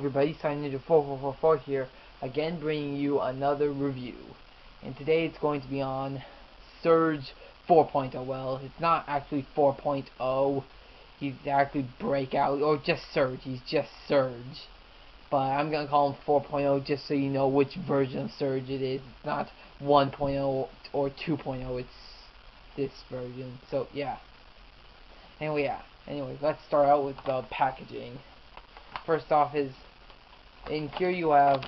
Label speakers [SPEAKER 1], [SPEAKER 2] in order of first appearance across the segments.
[SPEAKER 1] everybody, signing into 4444 here, again bringing you another review. And today it's going to be on Surge 4.0. Well, it's not actually 4.0. He's actually Breakout, or just Surge. He's just Surge. But I'm going to call him 4.0 just so you know which version of Surge it is. It's not 1.0 or 2.0. It's this version. So, yeah. Anyway, let's start out with the packaging. First off is, in here you have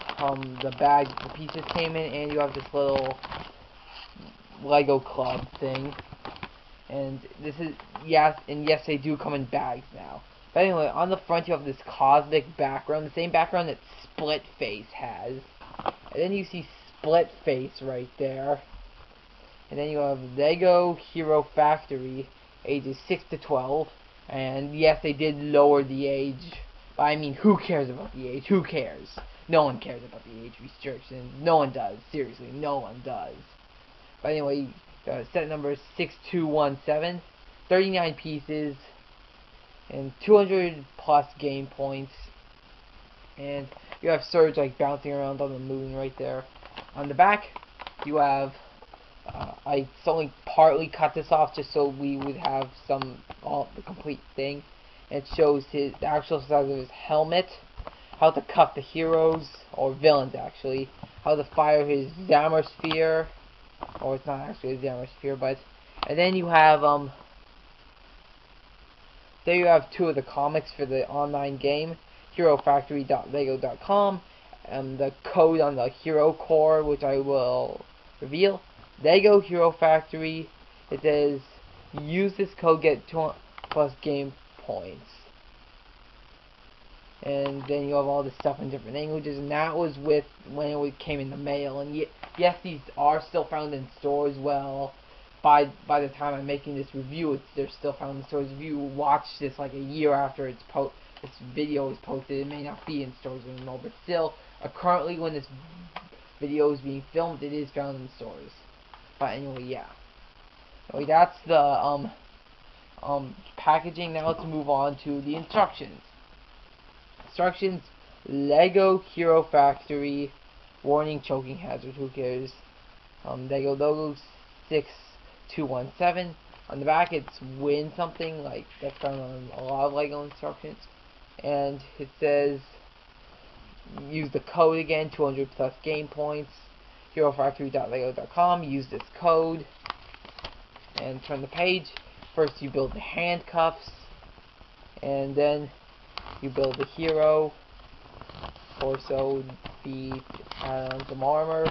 [SPEAKER 1] the bag the pieces came in, and you have this little Lego club thing. And this is, yes, they do come in bags now. But anyway, on the front you have this cosmic background, the same background that Split Face has. And then you see Split Face right there. And then you have Lego Hero Factory, ages 6 to 12. And yes, they did lower the age. But I mean, who cares about the age? Who cares? No one cares about the age restrictions. No one does. Seriously, no one does. But anyway, set number is 6217. 39 pieces. And 200 plus game points. And you have Surge like bouncing around on the moon right there. On the back, you have... I only partly cut this off just so we would have the complete thing. It shows the actual size of his helmet, how to cut the heroes, or villains actually, how to fire his Zammer Sphere, or it's not actually a Zammer Sphere, but, and then you have, there you have two of the comics for the online game, HeroFactory.lego.com, and the code on the Hero Core, which I will reveal. Lego Hero Factory, it says, use this code, get 200 plus game points. And then you have all this stuff in different languages, and that was with when it came in the mail. And yes, these are still found in stores. Well, by the time I'm making this review, they're still found in stores. If you watch this like a year after this video is posted, it may not be in stores anymore. But still, currently when this video is being filmed, it is found in stores. But anyway, yeah. Anyway, that's the packaging. Now let's move on to the instructions. Instructions: Lego Hero Factory. Warning: choking hazard. Who cares? Lego logo 6217. On the back, it's win something, like that's found on a lot of Lego instructions. And it says use the code again, 200 plus game points. HeroFactory.lego.com. Use this code and turn the page. First, you build the handcuffs, and then you build the hero. Torso, feet, add on some armor.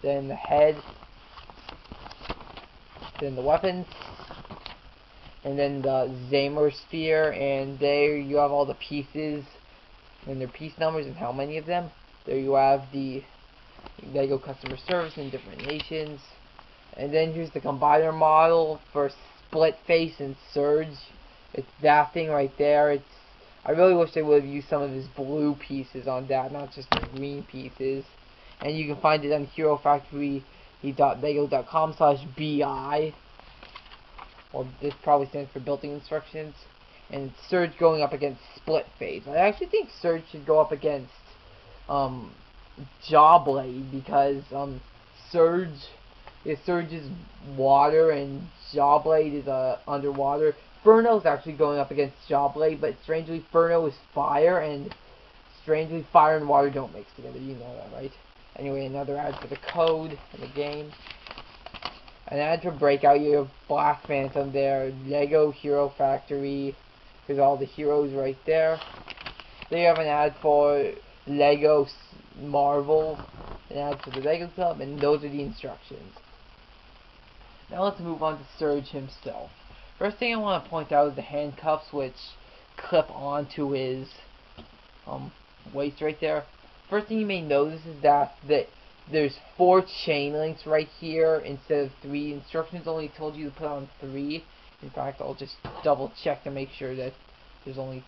[SPEAKER 1] Then the head. Then the weapons. And then the Zammer Sphere. And there you have all the pieces and their piece numbers and how many of them. There you have the Lego customer service in different nations. And then here's the combiner model for Split Face and Surge. It's that thing right there. I really wish they would have used some of his blue pieces on that, not just the green pieces. And you can find it on HeroFactory.lego.com/BI. Or this probably stands for building instructions. And it's Surge going up against Split Face. I actually think Surge should go up against Jawblade, because Surge is water and Jawblade is underwater. Furno's actually going up against Jawblade, but strangely Furno is fire, and strangely fire and water don't mix together. You know that, right? Anyway, another ad for the code in the game. An ad for Breakout. You have Black Phantom there. Lego Hero Factory. There's all the heroes right there. Then you have an ad for Lego Marvel. An ad for the Lego Club, and those are the instructions. Now let's move on to Surge himself. First thing I want to point out is the handcuffs, which clip onto his waist right there. First thing you may notice is that there's 4 chain links right here instead of 3. Instructions only told you to put on 3. In fact, I'll just double check to make sure that there's only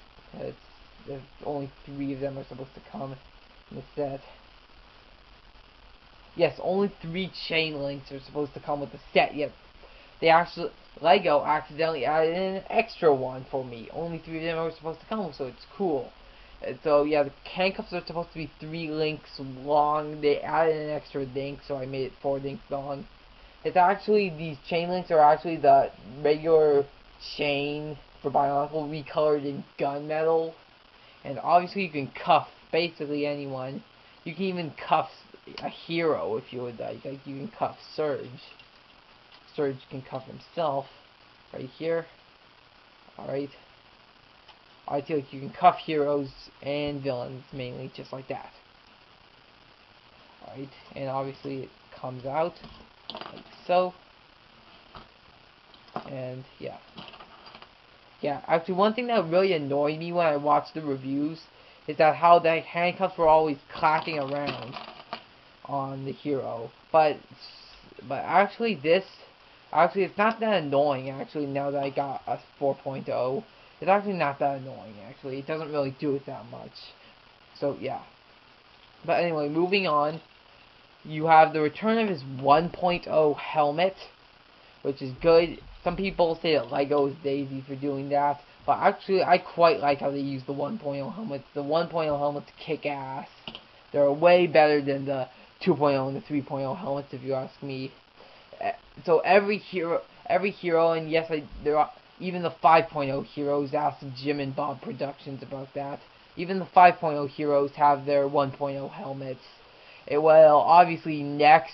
[SPEAKER 1] 3 of them are supposed to come in the set. Yes, only 3 chain links are supposed to come with the set. Yet they actually Lego accidentally added in an extra one for me. Only 3 of them are supposed to come, so it's cool. And so yeah, the handcuffs are supposed to be 3 links long. They added an extra link, so I made it 4 links long. It's actually, these chain links are actually the regular chain for Bionicle recolored in gunmetal. And obviously you can cuff basically anyone. You can even cuff a hero if you would like. Like you can cuff Surge. Surge can cuff himself right here. Alright. I feel like you can cuff heroes and villains mainly just like that. Alright, and obviously it comes out like so. And yeah. Yeah, actually one thing that really annoyed me when I watched the reviews is that how the handcuffs were always clacking around on the hero. But actually it's not that annoying actually now that I got a 4.0. It's actually not that annoying actually. It doesn't really do it that much. So yeah. But anyway, moving on. You have the return of his 1.0 helmet, which is good. Some people say that Lego is lazy for doing that, but actually I quite like how they use the 1.0 helmets. The 1.0 helmets kick ass. They're way better than the 2.0 and the 3.0 helmets, if you ask me. So every hero, and yes, there are even the 5.0 heroes. Ask Jim and Bob Productions about that. Even the 5.0 heroes have their 1.0 helmets. Well, obviously Nex,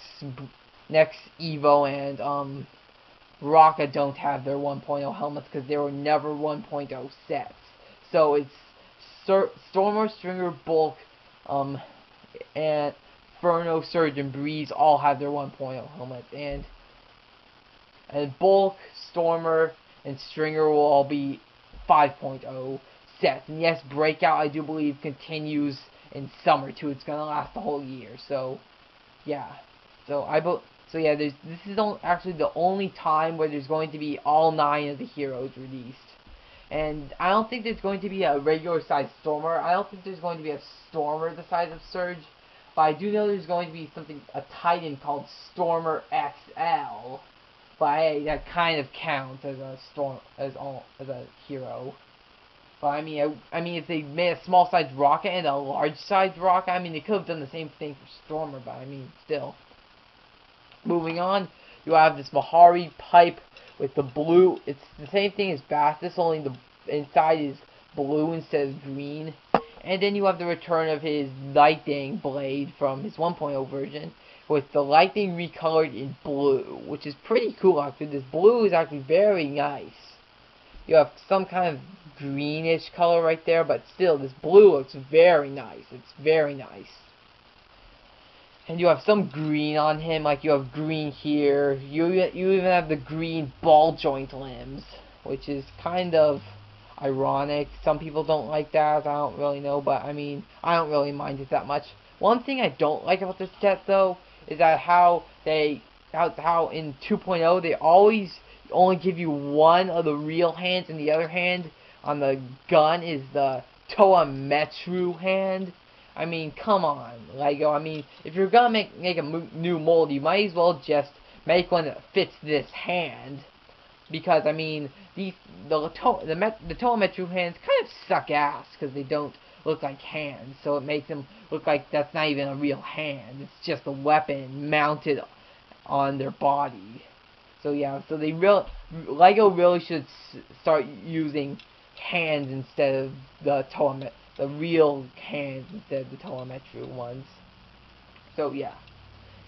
[SPEAKER 1] Evo, and Rocka don't have their 1.0 helmets because they were never 1.0 sets. So it's Stormer, Stringer, Bulk, and Inferno, Surge, and Breeze all have their 1.0 helmets, and Bulk, Stormer, and Stringer will all be 5.0 sets. And yes, Breakout I do believe continues in summer too. It's gonna last the whole year. So yeah. So yeah, this is actually the only time where there's going to be all 9 of the heroes released. And I don't think there's going to be a regular size Stormer. I don't think there's going to be a Stormer the size of Surge. But I do know there's going to be a Titan called Stormer XL. But hey, that kind of counts as a hero. But I mean, if they made a small sized rocket and a large sized rocket, I mean, they could have done the same thing for Stormer. But I mean, still. Moving on, you have this Mahari pipe with the blue. It's the same thing as Bastus, only the inside is blue instead of green. And then you have the return of his lightning blade from his 1.0 version with the lightning recolored in blue, which is pretty cool actually. This blue is actually very nice. You have some kind of greenish color right there, but still this blue looks very nice. It's very nice. And you have some green on him, like you have green here. You even have the green ball joint limbs, which is kind of ironic. Some people don't like that. I don't really know, but I mean, I don't really mind it that much. One thing I don't like about this set, though, is that how in 2.0 they always only give you one of the real hands, and the other hand on the gun is the Toa Metru hand. I mean, come on, Lego. I mean, if you're gonna make a new mold, you might as well just make one that fits this hand. Because I mean, the Toa Metru hands kind of suck ass because they don't look like hands. So it makes them look like that's not even a real hand. It's just a weapon mounted on their body. So yeah, so Lego really should start using hands instead of the real hands instead of the Toa Metru ones. So yeah.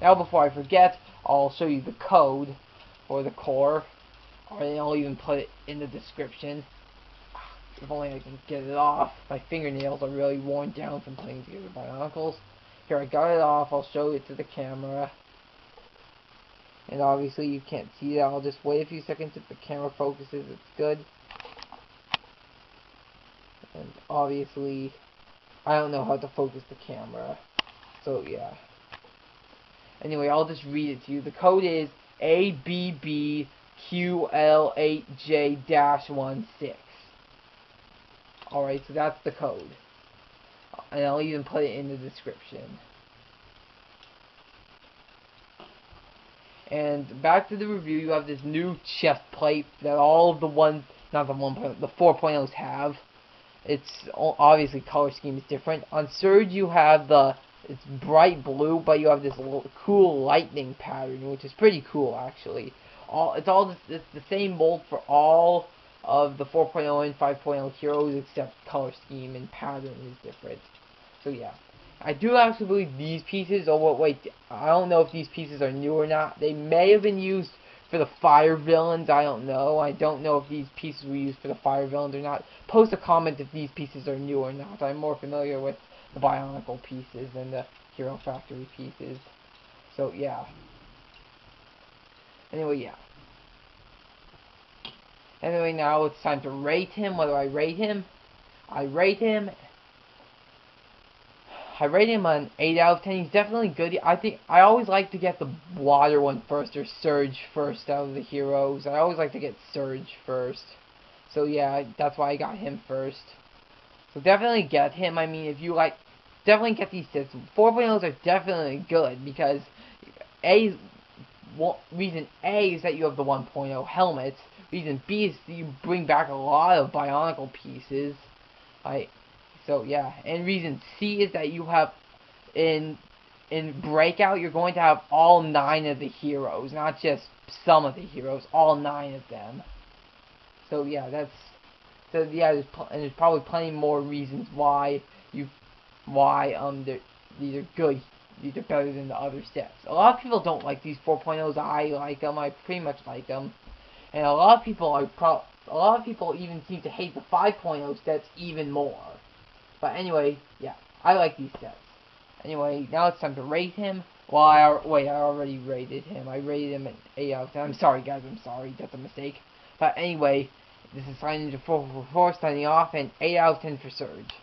[SPEAKER 1] Now before I forget, I'll show you the code for the core. Or I'll even put it in the description. If only I can get it off. My fingernails are really worn down from putting together Bionicles. Here, I got it off. I'll show it to the camera. And obviously you can't see that. I'll just wait a few seconds. If the camera focuses, it's good. And obviously, I don't know how to focus the camera. So, yeah. Anyway, I'll just read it to you. The code is ABBQL8J-16. Alright, so that's the code. And I'll even put it in the description. And back to the review, you have this new chest plate that all of the ones, not the 1.0, the 4.0s have. It's obviously color scheme is different. On Surge you have it's bright blue, but you have this cool lightning pattern, which is pretty cool actually. It's the same mold for all of the 4.0 and 5.0 heroes, except color scheme and pattern is different. So yeah. I do actually believe these pieces, wait, I don't know if these pieces are new or not. They may have been used for the fire villains, I don't know. I don't know if these pieces were used for the fire villains or not. Post a comment if these pieces are new or not. I'm more familiar with the Bionicle pieces than the Hero Factory pieces. So yeah. Anyway, yeah. Anyway, now it's time to rate him. What do I rate him? I rate him an 8 out of 10. He's definitely good. I think I always like to get the water one first, or Surge first out of the heroes. I always like to get Surge first. So yeah, that's why I got him first. So definitely get him. I mean, if you like, definitely get these sets. 4.0s are definitely good because reason A is that you have the 1.0 helmets. Reason B is that you bring back a lot of Bionicle pieces. So yeah, and reason C is that you have in Breakout you're going to have all 9 of the heroes, not just some of the heroes, all 9 of them. So yeah, there's probably plenty more reasons why these are good. These are better than the other sets. A lot of people don't like these 4.0s. I like them. I pretty much like them. And a lot of people even seem to hate the 5.0 sets even more. But anyway, yeah, I like these sets. Anyway, now it's time to rate him. Well, I already rated him. I rated him at 8 out of 10. I'm sorry, guys. I'm sorry. That's a mistake. But anyway, this is Sign Ninja 444 signing off, and 8 out of 10 for Surge.